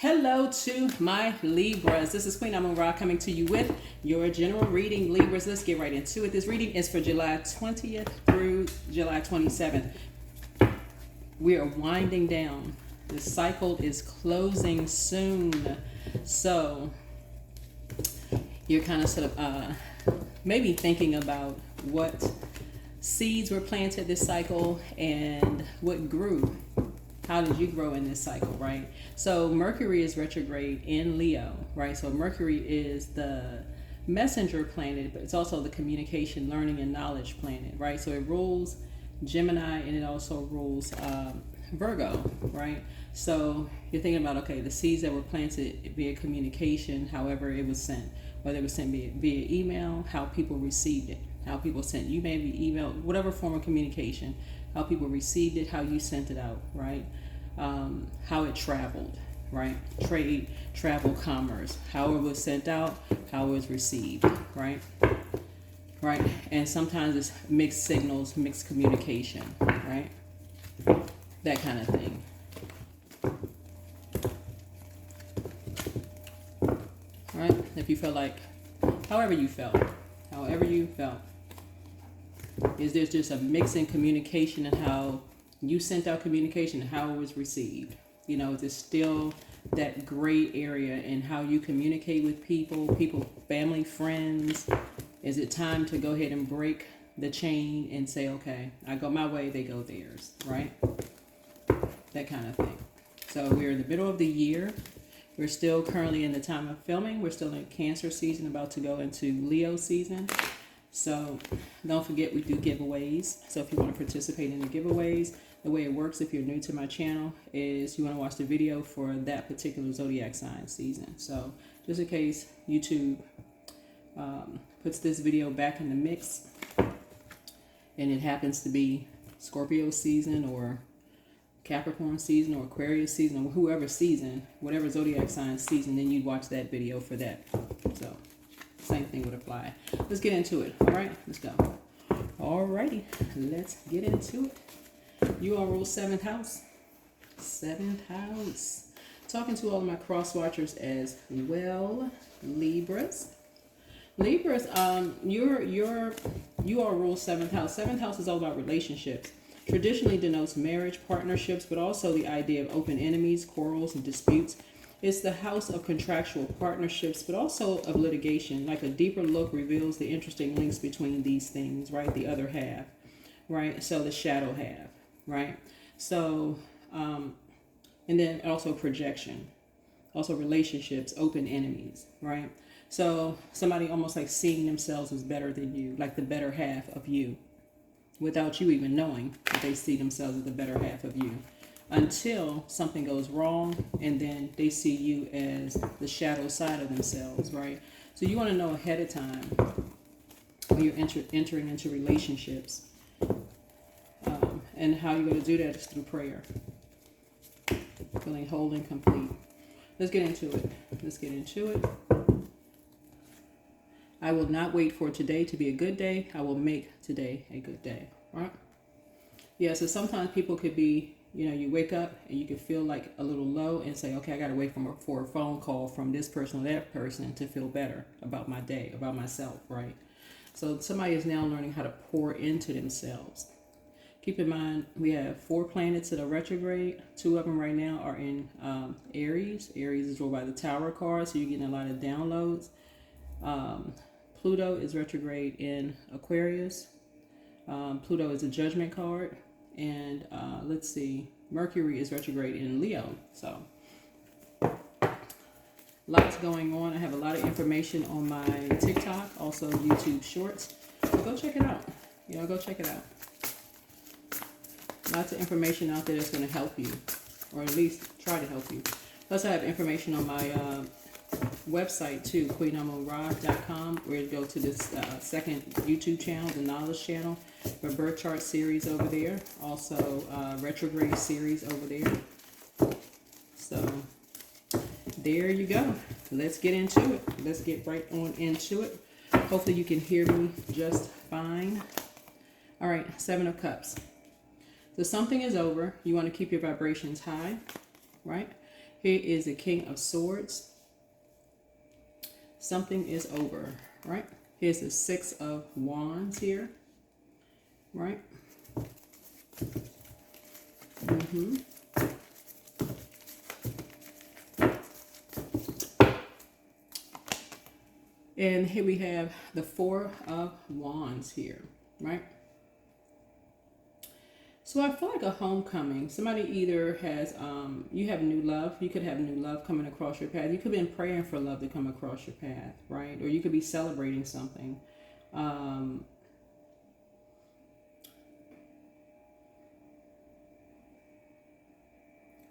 Hello to my Libras. This is Queen Amun-Ra coming to you with your general reading, Libras. Let's get right into it. This reading is for July 20th through July 27th. We are winding down. The cycle is closing soon. So you're kind of sort of maybe thinking about what seeds were planted this cycle and what grew. How did you grow in this cycle, right? So Mercury is retrograde in Leo, right? So Mercury is the messenger planet, but it's also the communication, learning, and knowledge planet, right? So it rules Gemini and it also rules Virgo, right? So you're thinking about, okay, the seeds that were planted via communication, however it was sent, whether it was sent via email, how people received it, how people sent you maybe email, whatever form of communication, how people received it, how you sent it out, right? How it traveled, right? Trade, travel, commerce, how it was sent out, how it was received, right? Right? And sometimes it's mixed signals, mixed communication, right? That kind of thing. Right? If you feel like, however you felt, is there's just a mix in communication and how you sent out communication and how it was received. You know, there's still that gray area in how you communicate with people, family, friends. Is it time to go ahead and break the chain and say, okay, I go my way, they go theirs, right? That kind of thing. So we're in the middle of the year. We're still currently in the time of filming. We're still in Cancer season, about to go into Leo season. So don't forget, we do giveaways. So if you want to participate in the giveaways, the way it works, if you're new to my channel, is you want to watch the video for that particular zodiac sign season. So just in case YouTube puts this video back in the mix and it happens to be Scorpio season or Capricorn season or Aquarius season or whoever season, whatever zodiac sign season, then you'd watch that video for that. So same thing would apply. Let's get into it. All right, let's go. Alrighty, let's get into it. You all rule 7th house. 7th house. Talking to all of my cross watchers as well, Libras. Libras, you all rule 7th house. 7th house is all about relationships. Traditionally denotes marriage, partnerships, but also the idea of open enemies, quarrels, and disputes. It's the house of contractual partnerships, but also of litigation. Like a deeper look reveals the interesting links between these things, right? The other half, right? So the shadow half, right? So, and then also projection, also relationships, open enemies, right? So somebody almost like seeing themselves as better than you, like the better half of you, without you even knowing that they see themselves as the better half of you. Until something goes wrong and then they see you as the shadow side of themselves, right? So you want to know ahead of time when you're entering into relationships, and how you're going to do that is through prayer. Feeling whole and complete. Let's get into it. I will not wait for today to be a good day. I will make today a good day, right? Yeah, so sometimes people could be, you wake up and you can feel like a little low and say, okay, I got to wait for a phone call from this person or that person to feel better about my day, about myself, right? So somebody is now learning how to pour into themselves. Keep in mind, we have 4 planets that are retrograde. 2 of them right now are in Aries. Aries is ruled by the Tower card, so you're getting a lot of downloads. Pluto is retrograde in Aquarius. Pluto is a judgment card. And let's see, Mercury is retrograde in Leo. So lots going on. I have a lot of information on my TikTok, also YouTube Shorts. So go check it out. Go check it out. Lots of information out there that's going to help you, or at least try to help you. Plus, I have information on my website too, queenamunra.com, where you go to this second YouTube channel, the Knowledge Channel, for birth chart series over there. Also, retrograde series over there. So there you go. Let's get into it. Let's get right on into it. Hopefully you can hear me just fine. All right, 7 of Cups. So something is over. You want to keep your vibrations high, right? Here is the King of Swords. Something is over, right? Here's the Six of Wands here, right? And here we have the Four of Wands here, right? So I feel like a homecoming. Somebody either has, you have new love. You could have new love coming across your path. You could have been praying for love to come across your path, right? Or you could be celebrating something.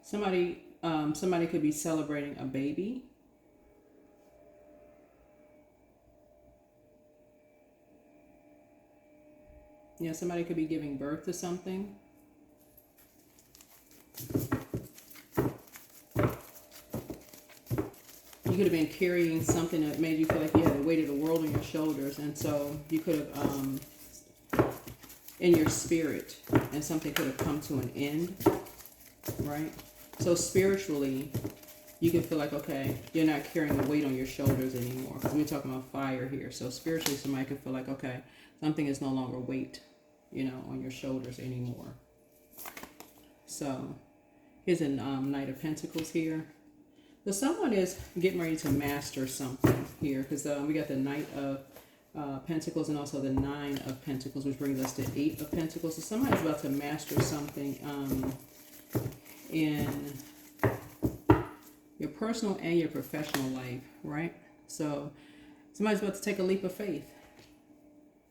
Somebody could be celebrating a baby. Yeah, somebody could be giving birth to something. You could have been carrying something that made you feel like you had the weight of the world on your shoulders, and so you could have, in your spirit, and something could have come to an end, right? So spiritually, you can feel like, okay, you're not carrying the weight on your shoulders anymore, because we're talking about fire here. So spiritually, somebody could feel like, okay, something is no longer weight, on your shoulders anymore. So here's a Knight of Pentacles here. So someone is getting ready to master something here, because we got the Knight of Pentacles and also the Nine of Pentacles, which brings us to Eight of Pentacles. So somebody's about to master something in your personal and your professional life, right? So somebody's about to take a leap of faith.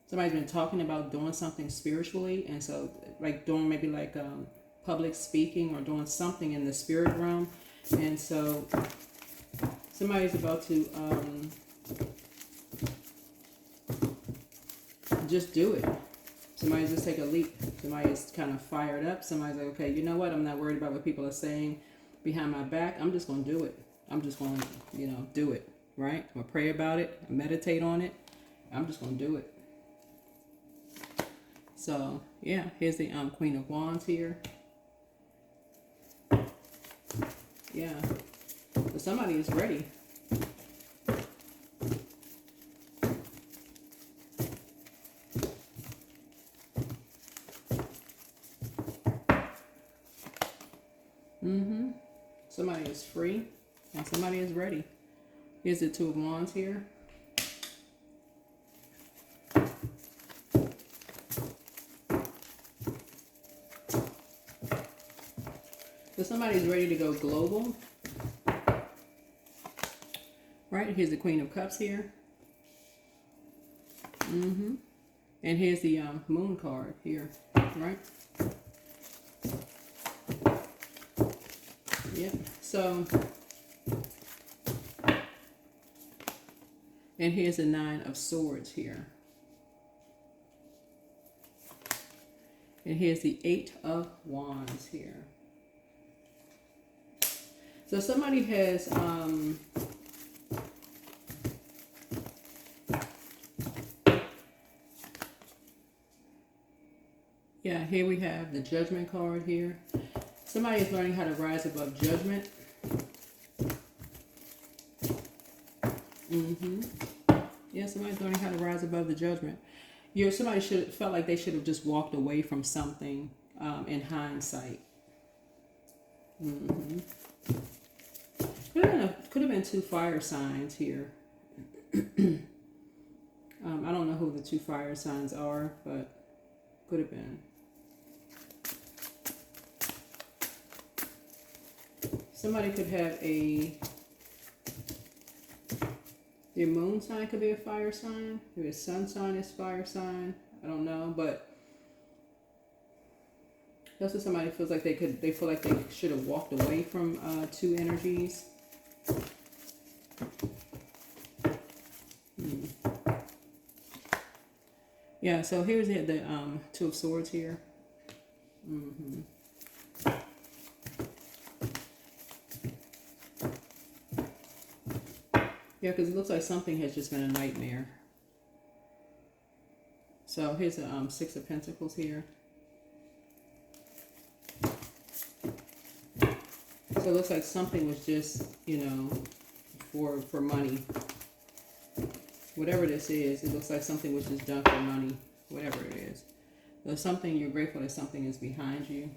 Somebody's been talking about doing something spiritually, and so like doing maybe like public speaking or doing something in the spirit realm. And so somebody's about to just do it. Somebody just take a leap. Somebody's kind of fired up. Somebody's like, okay, you know what? I'm not worried about what people are saying behind my back. I'm just going to do it. I'm just going to, do it, right? I'm going to pray about it. Meditate on it. I'm just going to do it. So, yeah, here's the Queen of Wands here. Yeah. So somebody is ready. Somebody is free and somebody is ready. Here's the Two of Wands here. So somebody's ready to go global. Right, here's the Queen of Cups here. And here's the Moon card here, right? Yep, so, and here's the Nine of Swords here. And here's the Eight of Wands here. So somebody has, yeah, here we have the Judgment card here. Somebody is learning how to rise above judgment. Yeah, somebody's learning how to rise above the judgment. Somebody felt like they should have just walked away from something in hindsight. Could have been two fire signs here. I don't know who the two fire signs are, but could have been. Somebody could have their moon sign could be a fire sign. Their sun sign is fire sign. I don't know, but that's what somebody feels like they feel like they should have walked away from two energies. Yeah, so here's the Two of Swords here. Yeah, because it looks like something has just been a nightmare. So here's the Six of Pentacles here. So it looks like something was just, you know, for money. Whatever this is, it looks like something was just done for money. Whatever it is. There's something you're grateful that something is behind you.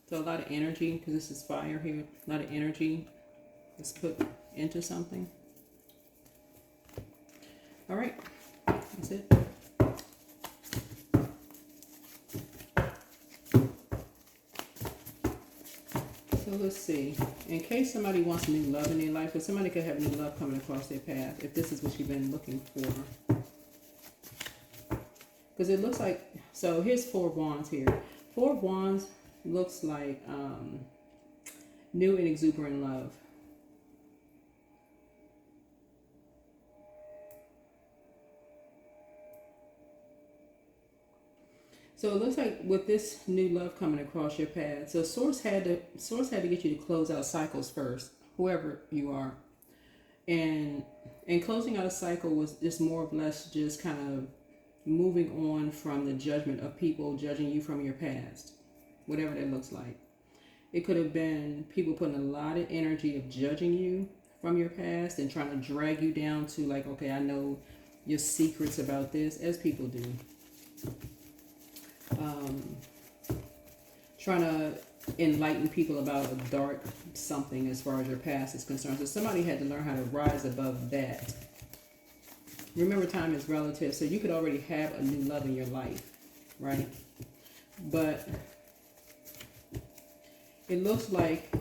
So a lot of energy, because this is fire here. A lot of energy is put into something. All right, that's it. So let's see. In case somebody wants new love in their life, or somebody could have new love coming across their path, if this is what you've been looking for. Because it looks like, so here's 4 of Wands here. 4 of Wands looks like new and exuberant love. So it looks like with this new love coming across your path, so Source had to get you to close out cycles first, whoever you are. And closing out a cycle was just more or less just kind of moving on from the judgment of people judging you from your past, whatever that looks like. It could have been people putting a lot of energy of judging you from your past and trying to drag you down to like, okay, I know your secrets about this, as people do. Trying to enlighten people about a dark something as far as your past is concerned. So somebody had to learn how to rise above that. Remember, time is relative, so you could already have a new love in your life, right? But it looks like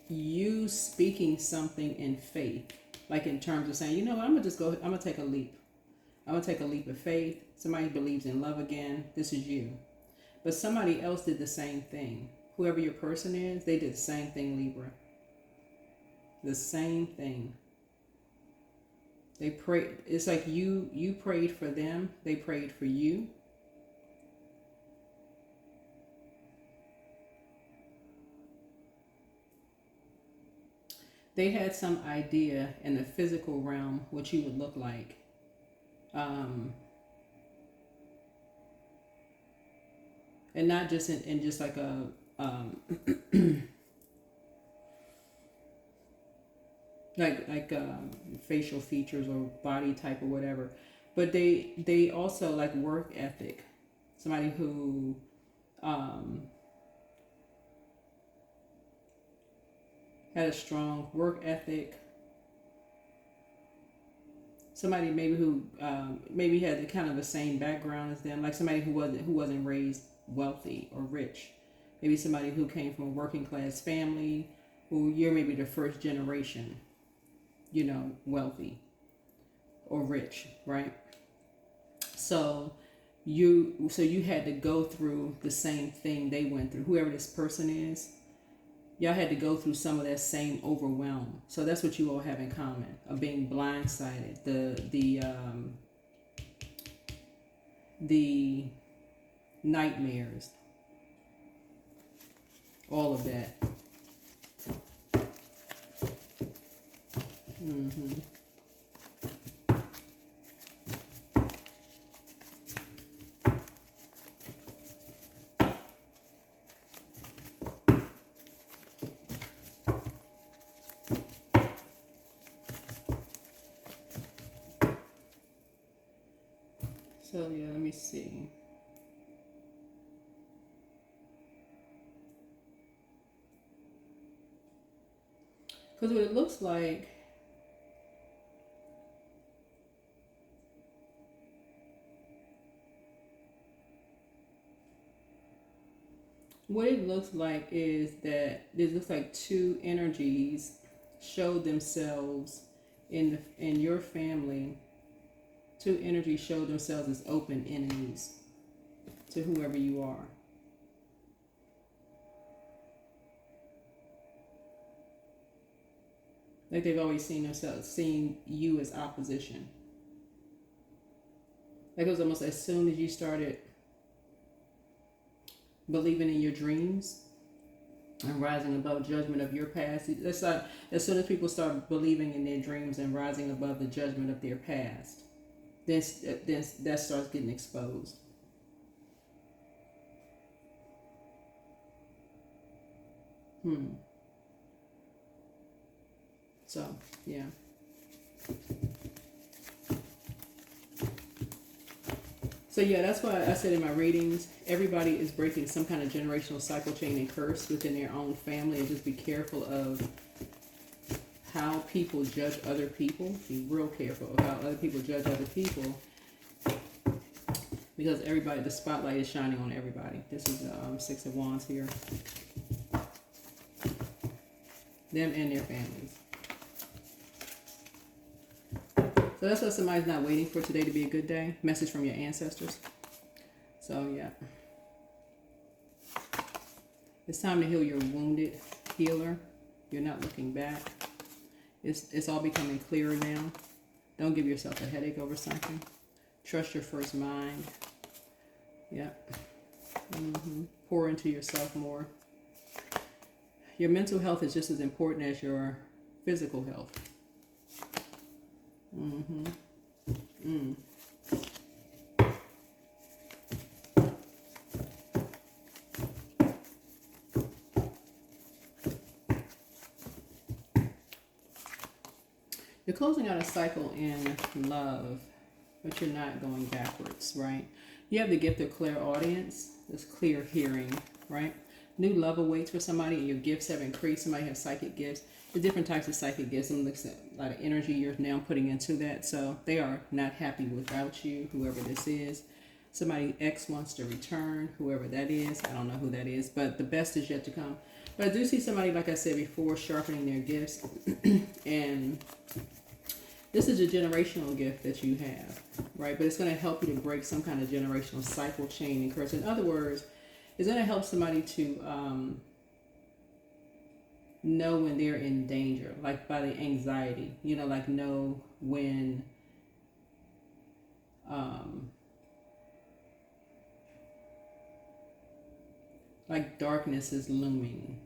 you speaking something in faith, like in terms of saying, you know what, I'm gonna take a leap. I'm gonna take a leap of faith. Somebody believes in love again. This is you. But somebody else did the same thing. Whoever your person is, they did the same thing, Libra. The same thing. They prayed. It's like you prayed for them. They prayed for you. They had some idea in the physical realm what you would look like. And not just in just like a like facial features or body type or whatever, but they also like work ethic. Somebody who had a strong work ethic. Somebody maybe who maybe had the kind of the same background as them, like somebody who wasn't raised wealthy or rich. Maybe somebody who came from a working class family, who you're maybe the first generation, you know, wealthy or rich, right? So you had to go through the same thing they went through. Whoever this person is, y'all had to go through some of that same overwhelm. So that's what you all have in common, of being blindsided, the nightmares, all of that. So yeah, let me see. Because what it looks like, is that it looks like 2 energies showed themselves in your family. 2 energies showed themselves as open enemies to whoever you are. Like they've always seen you as opposition. Like it was almost as soon as you started believing in your dreams and rising above judgment of your past. It's like as soon as people start believing in their dreams and rising above the judgment of their past, then that starts getting exposed. So, yeah. So yeah, that's why I said in my readings, everybody is breaking some kind of generational cycle, chain, and curse within their own family, and just be careful of how people judge other people. Be real careful of how other people judge other people, because everybody, the spotlight is shining on everybody. This is Six of Wands here. Them and their families. So that's why somebody's not waiting for today to be a good day. Message from your ancestors. So yeah. It's time to heal your wounded healer. You're not looking back. It's all becoming clearer now. Don't give yourself a headache over something. Trust your first mind. Yeah. Pour into yourself more. Your mental health is just as important as your physical health. You're closing out a cycle in love, but you're not going backwards, right? You have the gift of clairaudience, this clear hearing, right? New love awaits for somebody, and your gifts have increased. Somebody has psychic gifts. There's different types of psychic gifts. I'm looking at a lot of energy you're now putting into that. So they are not happy without you, whoever this is. Somebody X wants to return, whoever that is. I don't know who that is, but the best is yet to come. But I do see somebody, like I said before, sharpening their gifts. And this is a generational gift that you have, right? But it's going to help you to break some kind of generational cycle, chain, and curse. In other words, it's going to help somebody to know when they're in danger, like by the anxiety, like know when like darkness is looming,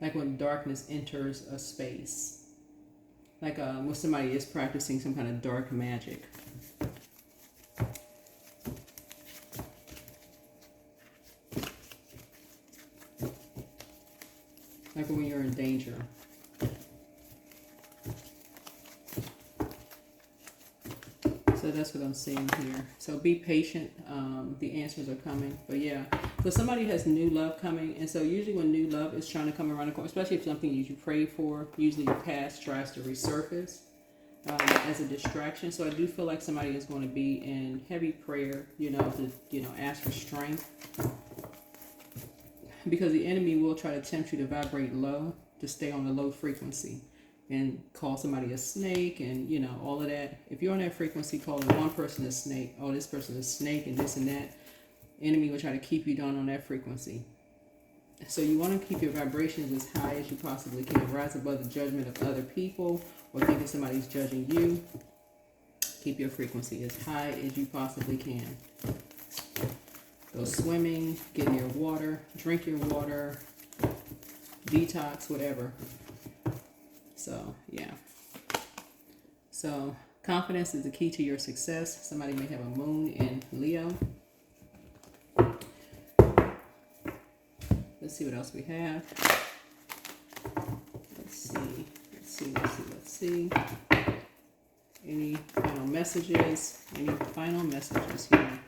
like when darkness enters a space, like when somebody is practicing some kind of dark magic. Like when you're in danger. So that's what I'm seeing here. So be patient. The answers are coming. But yeah. So somebody has new love coming. And so usually when new love is trying to come around the corner, especially if something you prayed for, usually your past tries to resurface as a distraction. So I do feel like somebody is going to be in heavy prayer, to ask for strength. Because the enemy will try to tempt you to vibrate low, to stay on a low frequency, and call somebody a snake, and all of that. If you're on that frequency, calling one person a snake, oh, this person is a snake, and this and that, enemy will try to keep you down on that frequency. So you want to keep your vibrations as high as you possibly can. Rise above the judgment of other people, or thinking somebody's judging you. Keep your frequency as high as you possibly can. Go swimming, get near water, drink your water, detox, whatever. So, yeah. So, confidence is the key to your success. Somebody may have a moon in Leo. Let's see what else we have. Let's see. Any final messages? Any final messages here?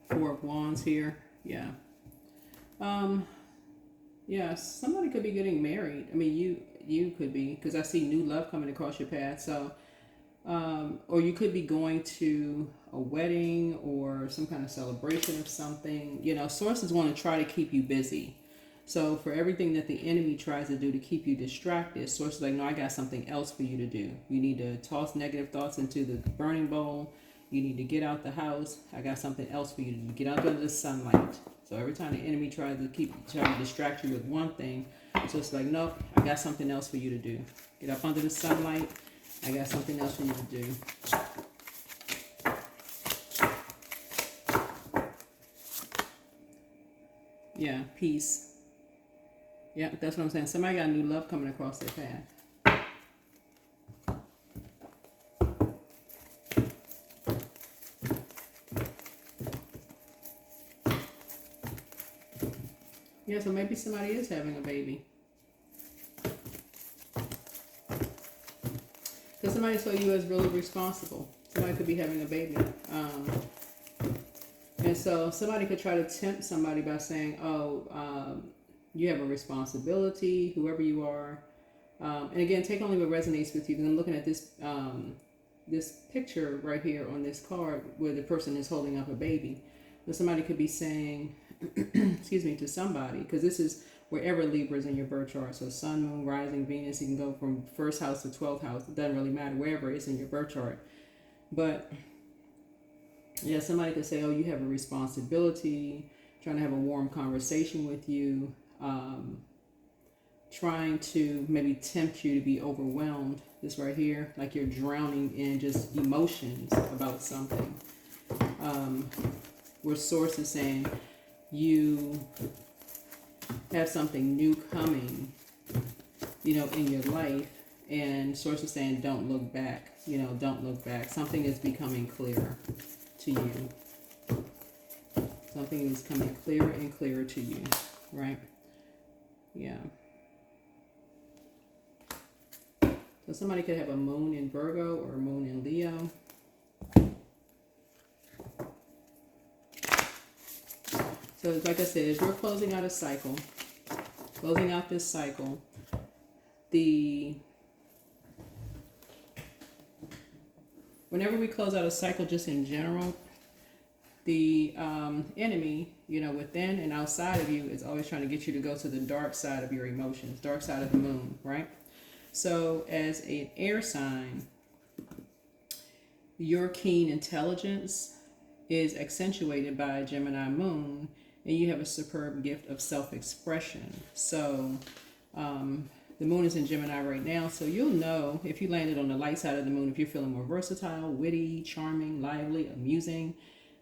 Four of Wands here. Yeah. Yeah, somebody could be getting married. I mean, you could be, because I see new love coming across your path. So, or you could be going to a wedding or some kind of celebration of something. Sources want to try to keep you busy. So for everything that the enemy tries to do to keep you distracted, sources like, no, I got something else for you to do. You need to toss negative thoughts into the burning bowl. You need to get out the house. I got something else for you to do. Get out under the sunlight. So every time the enemy tries to distract you with one thing, so it's like, nope, I got something else for you to do. Get up under the sunlight. I got something else for you to do. Yeah, peace. Yeah, that's what I'm saying. Somebody got new love coming across their path. Yeah, so maybe somebody is having a baby. Because somebody saw you as really responsible. Somebody could be having a baby. And so somebody could try to tempt somebody by saying, oh, you have a responsibility, whoever you are. And again, take only what resonates with you. Because I'm looking at this this picture right here on this card where the person is holding up a baby. So somebody could be saying, excuse me, to somebody, because this is wherever Libra is in your birth chart. So sun, moon, rising, Venus, you can go from first house to 12th house. It doesn't really matter, wherever it's in your birth chart. But yeah, somebody could say, oh, you have a responsibility, trying to have a warm conversation with you, trying to maybe tempt you to be overwhelmed. This right here, like you're drowning in just emotions about something. Where source is saying you have something new coming, you know, in your life, and source is saying don't look back, you know, don't look back. Something is becoming clearer to you. Something is coming clearer and clearer to you, right? Yeah. So somebody could have a moon in Virgo or a moon in Leo. So like I said, as we're closing out a cycle, closing out this cycle, whenever we close out a cycle just in general, the enemy, you know, within and outside of you is always trying to get you to go to the dark side of your emotions, dark side of the moon, right? So as an air sign, your keen intelligence is accentuated by a Gemini moon, and you have a superb gift of self-expression. So the moon is in Gemini right now, so you'll know if you landed on the light side of the moon, if you're feeling more versatile, witty, charming, lively, amusing.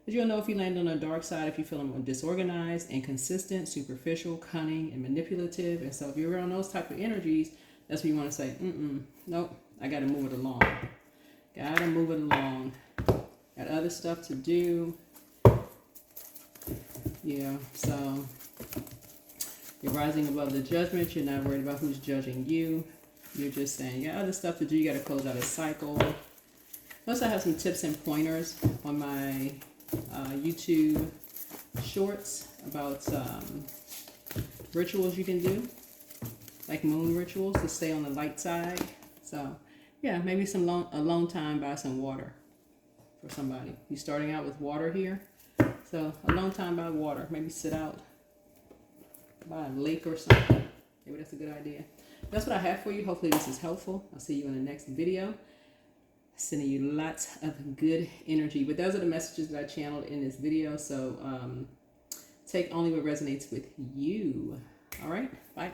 But you'll know if you land on the dark side, if you're feeling more disorganized, inconsistent, superficial, cunning, and manipulative. And so if you're around those type of energies, that's when you want to say, nope, I got to move it along. Got to move it along. Got other stuff to do. Yeah, so you're rising above the judgment. You're not worried about who's judging you. You're just saying, you got other stuff to do. You got to close out a cycle. Plus, I have some tips and pointers on my YouTube shorts about rituals you can do, like moon rituals to stay on the light side. So, yeah, maybe alone time by some water for somebody. You're starting out with water here. So, alone time by water. Maybe sit out by a lake or something. Maybe that's a good idea. That's what I have for you. Hopefully this is helpful. I'll see you in the next video. Sending you lots of good energy. But those are the messages that I channeled in this video. So take only what resonates with you. All right. Bye.